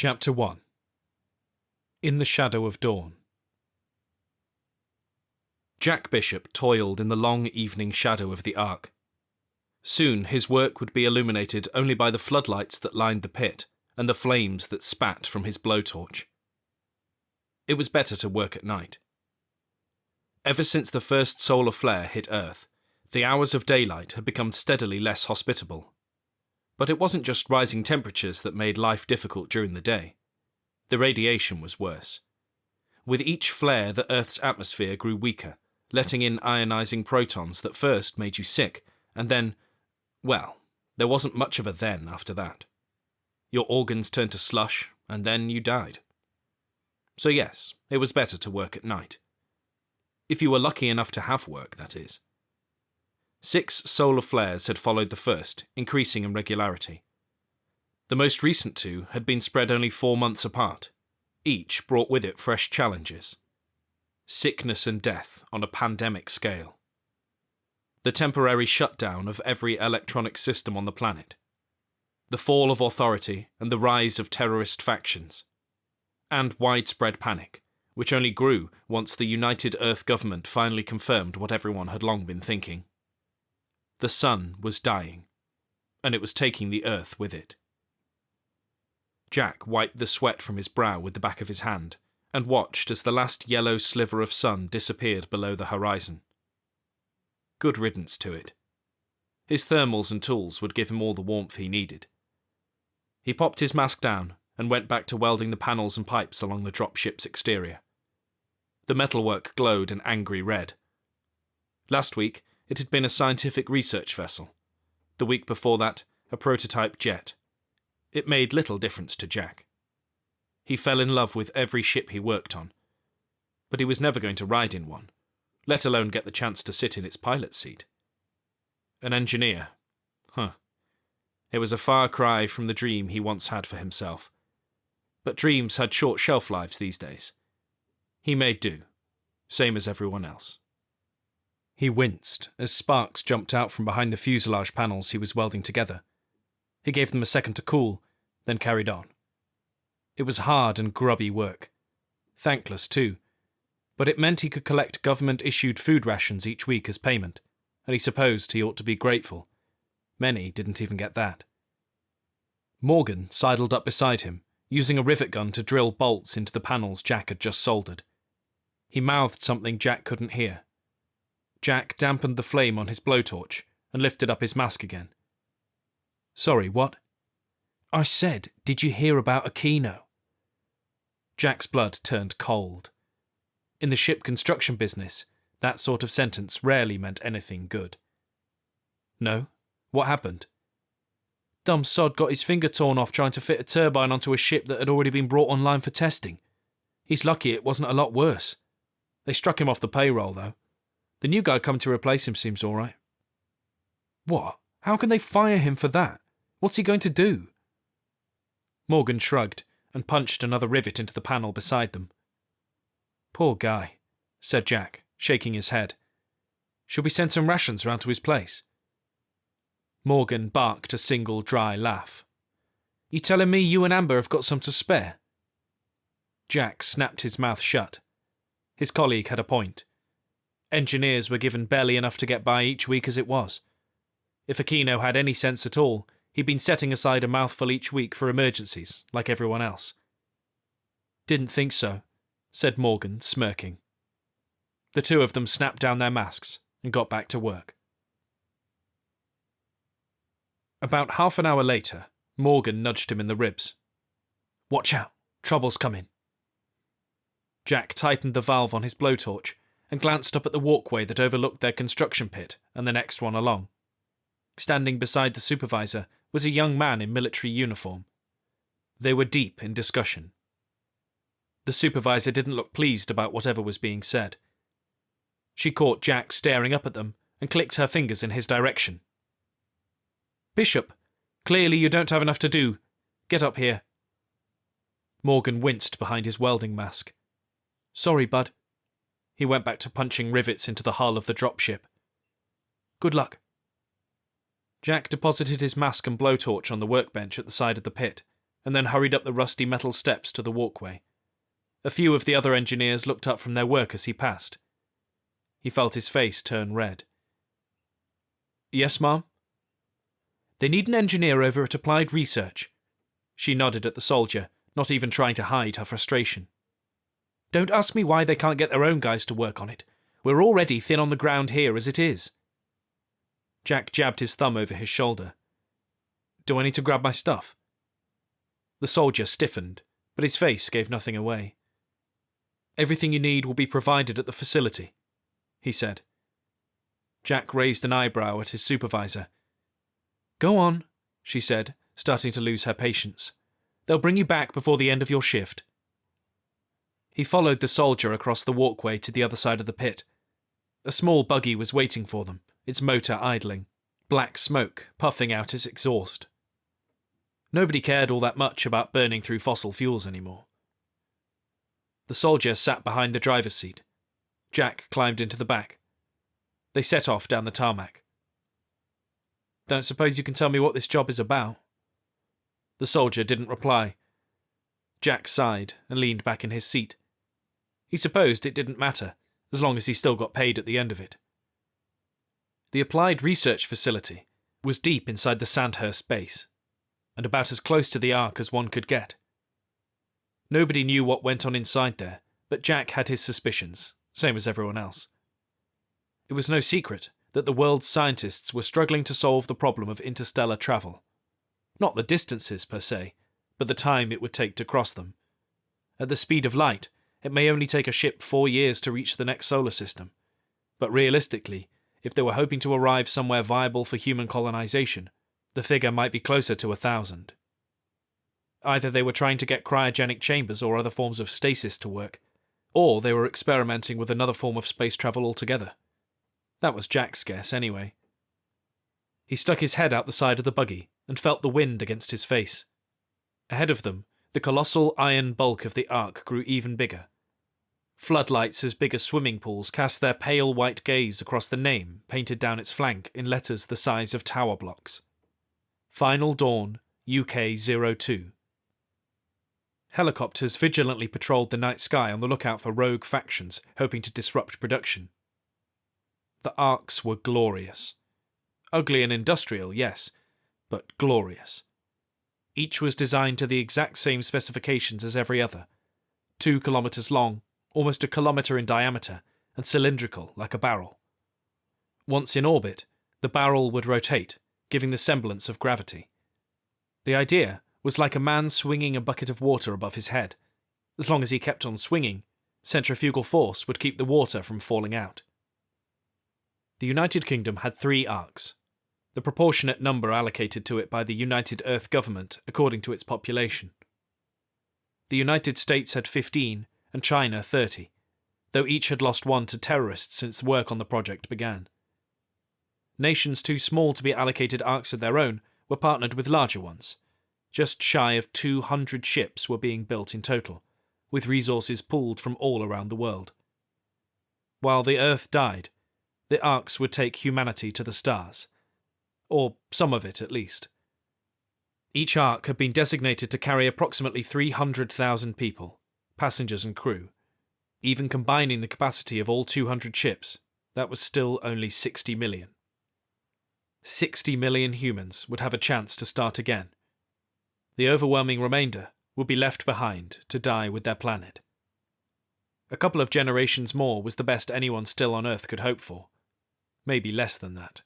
Chapter 1. In the Shadow of Dawn. Jack Bishop toiled in the long evening shadow of the Ark. Soon his work would be illuminated only by the floodlights that lined the pit and the flames that spat from his blowtorch. It was better to work at night. Ever since the first solar flare hit Earth, the hours of daylight had become steadily less hospitable. But it wasn't just rising temperatures that made life difficult during the day. The radiation was worse. With each flare, the Earth's atmosphere grew weaker, letting in ionizing protons that first made you sick, and then, well, there wasn't much of a then after that. Your organs turned to slush, and then you died. So yes, it was better to work at night. If you were lucky enough to have work, that is. 6 solar flares had followed the first, increasing in regularity. The most recent 2 had been spread only 4 months apart. Each brought with it fresh challenges. Sickness and death on a pandemic scale. The temporary shutdown of every electronic system on the planet. The fall of authority and the rise of terrorist factions. And widespread panic, which only grew once the United Earth government finally confirmed what everyone had long been thinking. The sun was dying, and it was taking the Earth with it. Jack wiped the sweat from his brow with the back of his hand, and watched as the last yellow sliver of sun disappeared below the horizon. Good riddance to it. His thermals and tools would give him all the warmth he needed. He popped his mask down and went back to welding the panels and pipes along the dropship's exterior. The metalwork glowed an angry red. Last week, it had been a scientific research vessel. The week before that, a prototype jet. It made little difference to Jack. He fell in love with every ship he worked on. But he was never going to ride in one, let alone get the chance to sit in its pilot's seat. An engineer. It was a far cry from the dream he once had for himself. But dreams had short shelf lives these days. He made do, same as everyone else. He winced as sparks jumped out from behind the fuselage panels he was welding together. He gave them a second to cool, then carried on. It was hard and grubby work. Thankless, too. But it meant he could collect government-issued food rations each week as payment, and he supposed he ought to be grateful. Many didn't even get that. Morgan sidled up beside him, using a rivet gun to drill bolts into the panels Jack had just soldered. He mouthed something Jack couldn't hear. Jack dampened the flame on his blowtorch and lifted up his mask again. Sorry, what? I said, did you hear about Aquino? Jack's blood turned cold. In the ship construction business, that sort of sentence rarely meant anything good. No? What happened? Dumb sod got his finger torn off trying to fit a turbine onto a ship that had already been brought online for testing. He's lucky it wasn't a lot worse. They struck him off the payroll, though. The new guy coming to replace him seems all right. What? How can they fire him for that? What's he going to do? Morgan shrugged and punched another rivet into the panel beside them. Poor guy, said Jack, shaking his head. Should we send some rations round to his place? Morgan barked a single dry laugh. You telling me you and Amber have got some to spare? Jack snapped his mouth shut. His colleague had a point. Engineers were given barely enough to get by each week as it was. If Aquino had any sense at all, he'd been setting aside a mouthful each week for emergencies, like everyone else. Didn't think so, said Morgan, smirking. The two of them snapped down their masks and got back to work. About half an hour later, Morgan nudged him in the ribs. Watch out, trouble's coming. Jack tightened the valve on his blowtorch and glanced up at the walkway that overlooked their construction pit and the next one along. Standing beside the supervisor was a young man in military uniform. They were deep in discussion. The supervisor didn't look pleased about whatever was being said. She caught Jack staring up at them and clicked her fingers in his direction. Bishop, clearly you don't have enough to do. Get up here. Morgan winced behind his welding mask. Sorry, bud. He went back to punching rivets into the hull of the dropship. Good luck. Jack deposited his mask and blowtorch on the workbench at the side of the pit, and then hurried up the rusty metal steps to the walkway. A few of the other engineers looked up from their work as he passed. He felt his face turn red. "Yes, Ma'am?" "They need an engineer over at Applied Research." She nodded at the soldier, not even trying to hide her frustration. "Don't ask me why they can't get their own guys to work on it. We're already thin on the ground here as it is." Jack jabbed his thumb over his shoulder. "Do I need to grab my stuff?" The soldier stiffened, but his face gave nothing away. "Everything you need will be provided at the facility," he said. Jack raised an eyebrow at his supervisor. "Go on," she said, starting to lose her patience. "They'll bring you back before the end of your shift." He followed the soldier across the walkway to the other side of the pit. A small buggy was waiting for them, its motor idling, black smoke puffing out its exhaust. Nobody cared all that much about burning through fossil fuels anymore. The soldier sat behind the driver's seat. Jack climbed into the back. They set off down the tarmac. "Don't suppose you can tell me what this job is about?" The soldier didn't reply. Jack sighed and leaned back in his seat. He supposed it didn't matter, as long as he still got paid at the end of it. The Applied Research Facility was deep inside the Sandhurst base, and about as close to the Ark as one could get. Nobody knew what went on inside there, but Jack had his suspicions, same as everyone else. It was no secret that the world's scientists were struggling to solve the problem of interstellar travel. Not the distances per se, but the time it would take to cross them. At the speed of light, it may only take a ship 4 years to reach the next solar system, but realistically, if they were hoping to arrive somewhere viable for human colonization, the figure might be closer to 1,000. Either they were trying to get cryogenic chambers or other forms of stasis to work, or they were experimenting with another form of space travel altogether. That was Jack's guess, anyway. He stuck his head out the side of the buggy and felt the wind against his face. Ahead of them, the colossal iron bulk of the Ark grew even bigger. Floodlights as big as swimming pools cast their pale white gaze across the name painted down its flank in letters the size of tower blocks. Final Dawn, UK 02. Helicopters vigilantly patrolled the night sky on the lookout for rogue factions hoping to disrupt production. The Arks were glorious. Ugly and industrial, yes, but glorious. Each was designed to the exact same specifications as every other. 2 kilometers long, almost a kilometer in diameter, and cylindrical like a barrel. Once in orbit, the barrel would rotate, giving the semblance of gravity. The idea was like a man swinging a bucket of water above his head. As long as he kept on swinging, centrifugal force would keep the water from falling out. The United Kingdom had 3 Arks, the proportionate number allocated to it by the United Earth government according to its population. The United States had 15 and China 30, though each had lost 1 to terrorists since work on the project began. Nations too small to be allocated Arks of their own were partnered with larger ones. Just shy of 200 ships were being built in total, with resources pooled from all around the world. While the Earth died, the Arks would take humanity to the stars. Or some of it, at least. Each Ark had been designated to carry approximately 300,000 people, passengers and crew. Even combining the capacity of all 200 ships, that was still only 60 million. 60 million humans would have a chance to start again. The overwhelming remainder would be left behind to die with their planet. A couple of generations more was the best anyone still on Earth could hope for. Maybe less than that.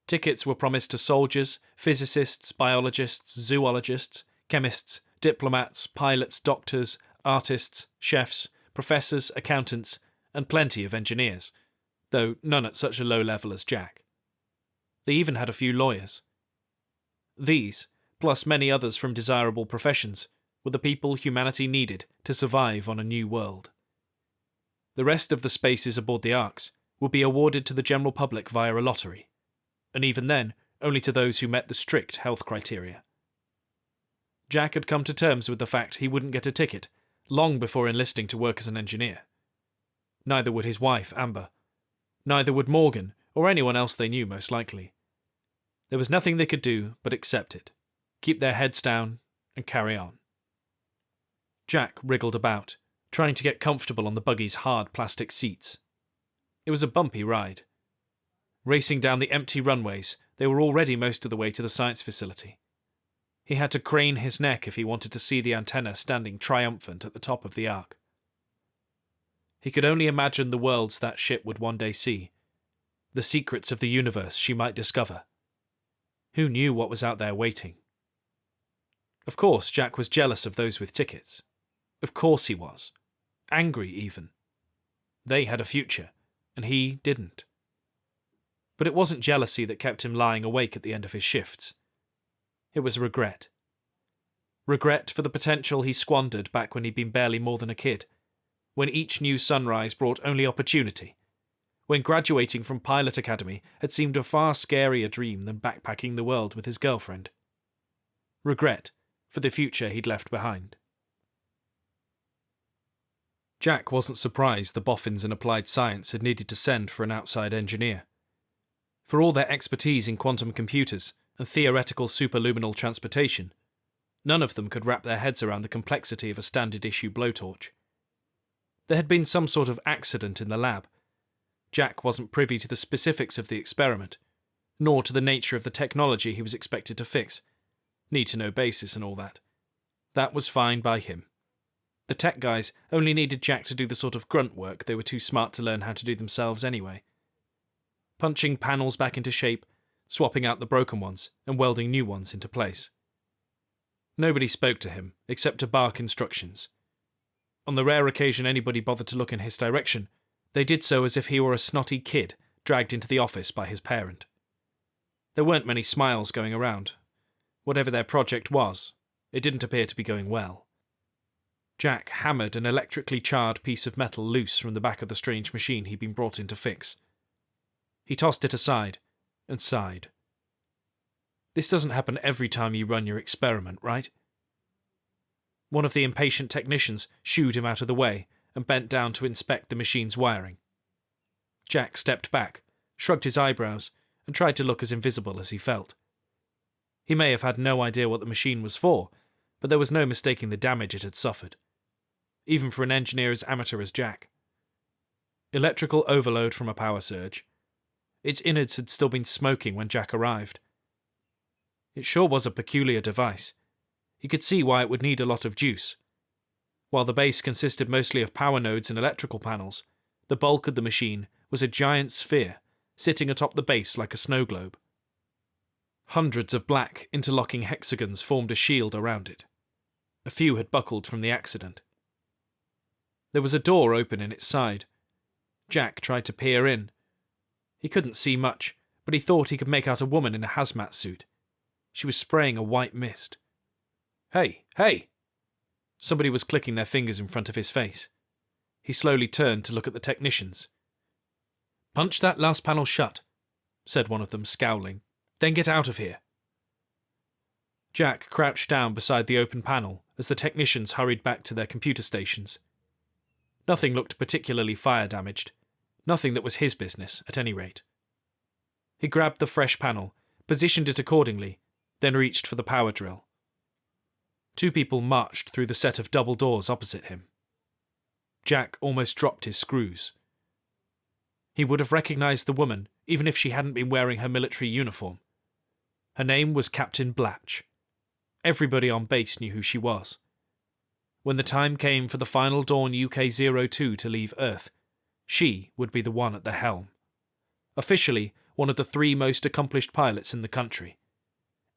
Tickets were promised to soldiers, physicists, biologists, zoologists, chemists, diplomats, pilots, doctors, artists, chefs, professors, accountants, and plenty of engineers, though none at such a low level as Jack. They even had a few lawyers. These, plus many others from desirable professions, were the people humanity needed to survive on a new world. The rest of the spaces aboard the Arks would be awarded to the general public via a lottery, and even then, only to those who met the strict health criteria. Jack had come to terms with the fact he wouldn't get a ticket long before enlisting to work as an engineer. Neither would his wife, Amber. Neither would Morgan, or anyone else they knew most likely. There was nothing they could do but accept it, keep their heads down, and carry on. Jack wriggled about, trying to get comfortable on the buggy's hard plastic seats. It was a bumpy ride. Racing down the empty runways, they were already most of the way to the science facility. He had to crane his neck if he wanted to see the antenna standing triumphant at the top of the Ark. He could only imagine the worlds that ship would one day see, the secrets of the universe she might discover. Who knew what was out there waiting? Of course, Jack was jealous of those with tickets. Of course he was. Angry, even. They had a future, and he didn't. But it wasn't jealousy that kept him lying awake at the end of his shifts. It was regret. Regret for the potential he squandered back when he'd been barely more than a kid, when each new sunrise brought only opportunity, when graduating from Pilot Academy had seemed a far scarier dream than backpacking the world with his girlfriend. Regret for the future he'd left behind. Jack wasn't surprised the boffins in applied science had needed to send for an outside engineer. For all their expertise in quantum computers and theoretical superluminal transportation, none of them could wrap their heads around the complexity of a standard-issue blowtorch. There had been some sort of accident in the lab. Jack wasn't privy to the specifics of the experiment, nor to the nature of the technology he was expected to fix. Need-to-know basis and all that. That was fine by him. The tech guys only needed Jack to do the sort of grunt work they were too smart to learn how to do themselves anyway. Punching panels back into shape, swapping out the broken ones, and welding new ones into place. Nobody spoke to him, except to bark instructions. On the rare occasion anybody bothered to look in his direction, they did so as if he were a snotty kid dragged into the office by his parent. There weren't many smiles going around. Whatever their project was, it didn't appear to be going well. Jack hammered an electrically charred piece of metal loose from the back of the strange machine he'd been brought in to fix. He tossed it aside and sighed. This doesn't happen every time you run your experiment, right? One of the impatient technicians shooed him out of the way and bent down to inspect the machine's wiring. Jack stepped back, shrugged his eyebrows, and tried to look as invisible as he felt. He may have had no idea what the machine was for, but there was no mistaking the damage it had suffered, even for an engineer as amateur as Jack. Electrical overload from a power surge. Its innards had still been smoking when Jack arrived. It sure was a peculiar device. He could see why it would need a lot of juice. While the base consisted mostly of power nodes and electrical panels, the bulk of the machine was a giant sphere, sitting atop the base like a snow globe. Hundreds of black, interlocking hexagons formed a shield around it. A few had buckled from the accident. There was a door open in its side. Jack tried to peer in. He couldn't see much, but he thought he could make out a woman in a hazmat suit. She was spraying a white mist. Hey, hey! Somebody was clicking their fingers in front of his face. He slowly turned to look at the technicians. Punch that last panel shut, said one of them, scowling. Then get out of here. Jack crouched down beside the open panel as the technicians hurried back to their computer stations. Nothing looked particularly fire-damaged. Nothing that was his business, at any rate. He grabbed the fresh panel, positioned it accordingly, then reached for the power drill. Two people marched through the set of double doors opposite him. Jack almost dropped his screws. He would have recognized the woman, even if she hadn't been wearing her military uniform. Her name was Captain Blatch. Everybody on base knew who she was. When the time came for the final Dawn UK-02 to leave Earth, she would be the one at the helm. Officially, one of the 3 most accomplished pilots in the country.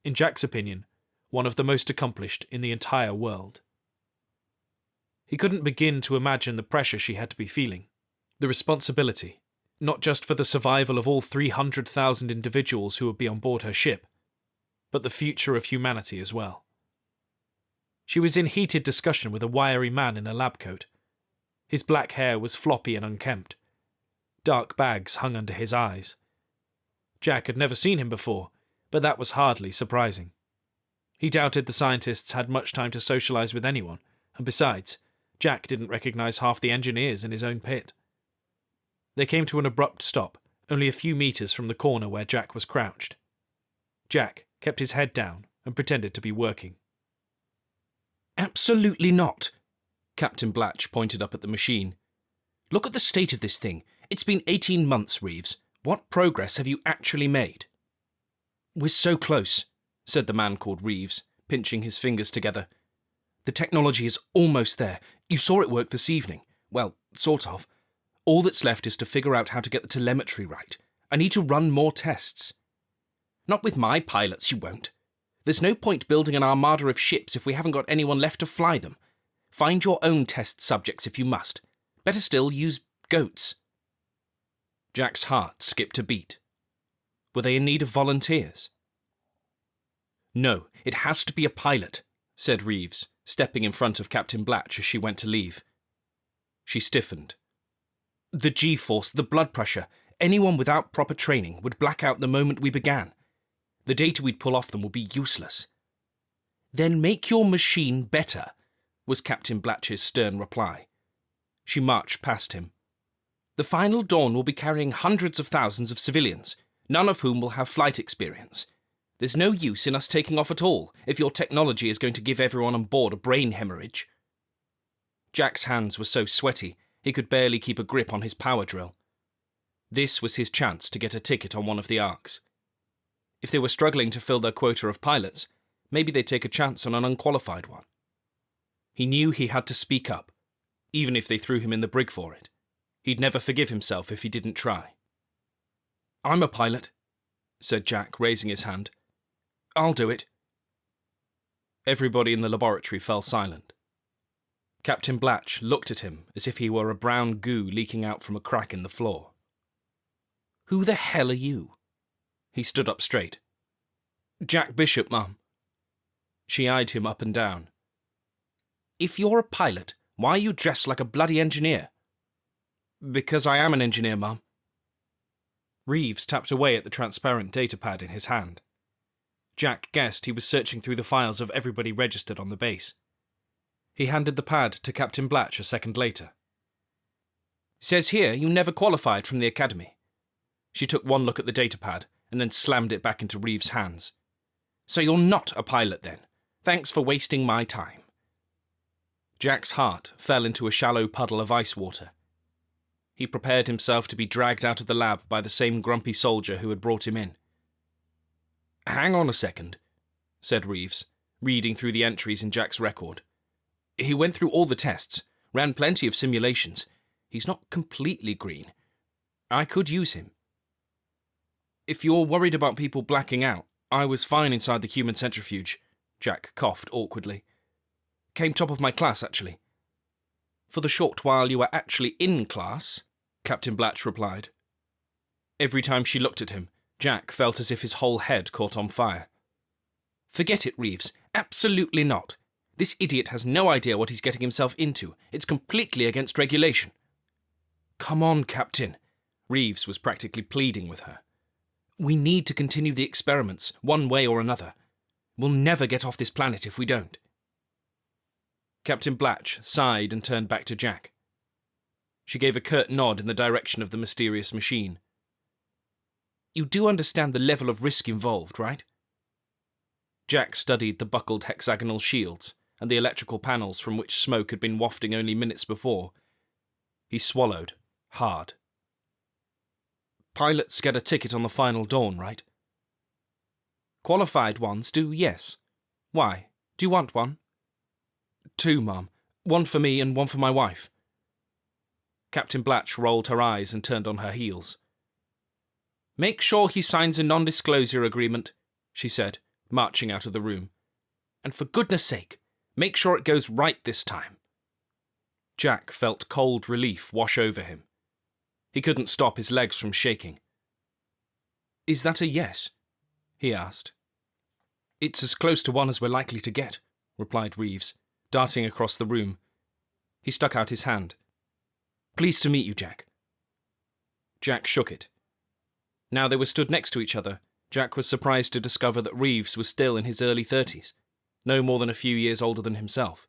In Jack's opinion, one of the most accomplished in the entire world. He couldn't begin to imagine the pressure she had to be feeling. The responsibility, not just for the survival of all 300,000 individuals who would be on board her ship, but the future of humanity as well. She was in heated discussion with a wiry man in a lab coat. His black hair was floppy and unkempt. Dark bags hung under his eyes. Jack had never seen him before, but that was hardly surprising. He doubted the scientists had much time to socialize with anyone, and besides, Jack didn't recognize half the engineers in his own pit. They came to an abrupt stop, only a few meters from the corner where Jack was crouched. Jack kept his head down and pretended to be working. Absolutely not. Captain Blatch pointed up at the machine. Look at the state of this thing. It's been 18 months, Reeves. What progress have you actually made? We're so close, said the man called Reeves, pinching his fingers together. The technology is almost there. You saw it work this evening. Well, sort of. All that's left is to figure out how to get the telemetry right. I need to run more tests. Not with my pilots, you won't. There's no point building an armada of ships if we haven't got anyone left to fly them. Find your own test subjects if you must. Better still, use goats. Jack's heart skipped a beat. Were they in need of volunteers? No, it has to be a pilot, said Reeves, stepping in front of Captain Blatch as she went to leave. She stiffened. The G-force, the blood pressure, anyone without proper training would black out the moment we began. The data we'd pull off them will be useless. Then make your machine better, was Captain Blatch's stern reply. She marched past him. The final dawn will be carrying hundreds of thousands of civilians, none of whom will have flight experience. There's no use in us taking off at all if your technology is going to give everyone on board a brain hemorrhage. Jack's hands were so sweaty he could barely keep a grip on his power drill. This was his chance to get a ticket on one of the Arks. If they were struggling to fill their quota of pilots, maybe they'd take a chance on an unqualified one. He knew he had to speak up, even if they threw him in the brig for it. He'd never forgive himself if he didn't try. I'm a pilot, said Jack, raising his hand. I'll do it. Everybody in the laboratory fell silent. Captain Blatch looked at him as if he were a brown goo leaking out from a crack in the floor. Who the hell are you? He stood up straight. Jack Bishop, Mum. She eyed him up and down. If you're a pilot, why are you dressed like a bloody engineer? Because I am an engineer, Mum. Reeves tapped away at the transparent datapad in his hand. Jack guessed he was searching through the files of everybody registered on the base. He handed the pad to Captain Blatch a second later. Says here you never qualified from the academy. She took one look at the datapad and then slammed it back into Reeves' hands. So you're not a pilot then. Thanks for wasting my time. Jack's heart fell into a shallow puddle of ice water. He prepared himself to be dragged out of the lab by the same grumpy soldier who had brought him in. Hang on a second, said Reeves, reading through the entries in Jack's record. He went through all the tests, ran plenty of simulations. He's not completely green. I could use him. If you're worried about people blacking out, I was fine inside the human centrifuge, Jack coughed awkwardly. Came top of my class, actually. For the short while you were actually in class, Captain Blatch replied. Every time she looked at him, Jack felt as if his whole head caught on fire. Forget it, Reeves. Absolutely not. This idiot has no idea what he's getting himself into. It's completely against regulation. Come on, Captain. Reeves was practically pleading with her. We need to continue the experiments, one way or another. We'll never get off this planet if we don't. Captain Blatch sighed and turned back to Jack. She gave a curt nod in the direction of the mysterious machine. You do understand the level of risk involved, right? Jack studied the buckled hexagonal shields and the electrical panels from which smoke had been wafting only minutes before. He swallowed, hard. Pilots get a ticket on the final dawn, right? Qualified ones do, yes. Why? Do you want one? 2, Mum. One for me and one for my wife. Captain Blatch rolled her eyes and turned on her heels. Make sure he signs a non-disclosure agreement, she said, marching out of the room. And for goodness sake, make sure it goes right this time. Jack felt cold relief wash over him. He couldn't stop his legs from shaking. Is that a yes? He asked. It's as close to one as we're likely to get, replied Reeves, darting across the room. He stuck out his hand. Pleased to meet you, Jack. Jack shook it. Now they were stood next to each other, Jack was surprised to discover that Reeves was still in his early 30s, no more than a few years older than himself.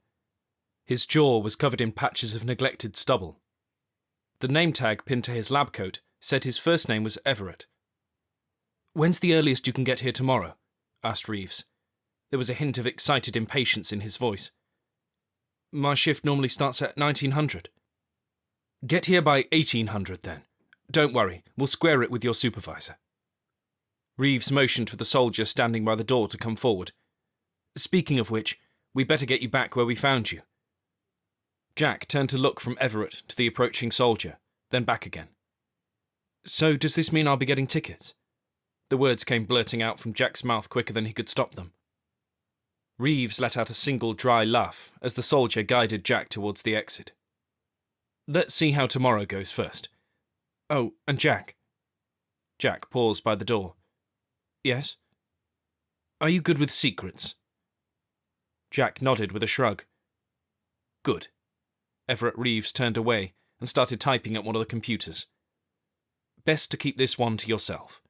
His jaw was covered in patches of neglected stubble. The name tag pinned to his lab coat said his first name was Everett. When's the earliest you can get here tomorrow? Asked Reeves. There was a hint of excited impatience in his voice. My shift normally starts at 1900. Get here by 1800 then. Don't worry, we'll square it with your supervisor. Reeves motioned for the soldier standing by the door to come forward. Speaking of which, we better get you back where we found you. Jack turned to look from Everett to the approaching soldier, then back again. So does this mean I'll be getting tickets? The words came blurting out from Jack's mouth quicker than he could stop them. Reeves let out a single dry laugh as the soldier guided Jack towards the exit. Let's see how tomorrow goes first. Oh, and Jack. Jack paused by the door. Yes? Are you good with secrets? Jack nodded with a shrug. Good. Everett Reeves turned away and started typing at one of the computers. Best to keep this one to yourself.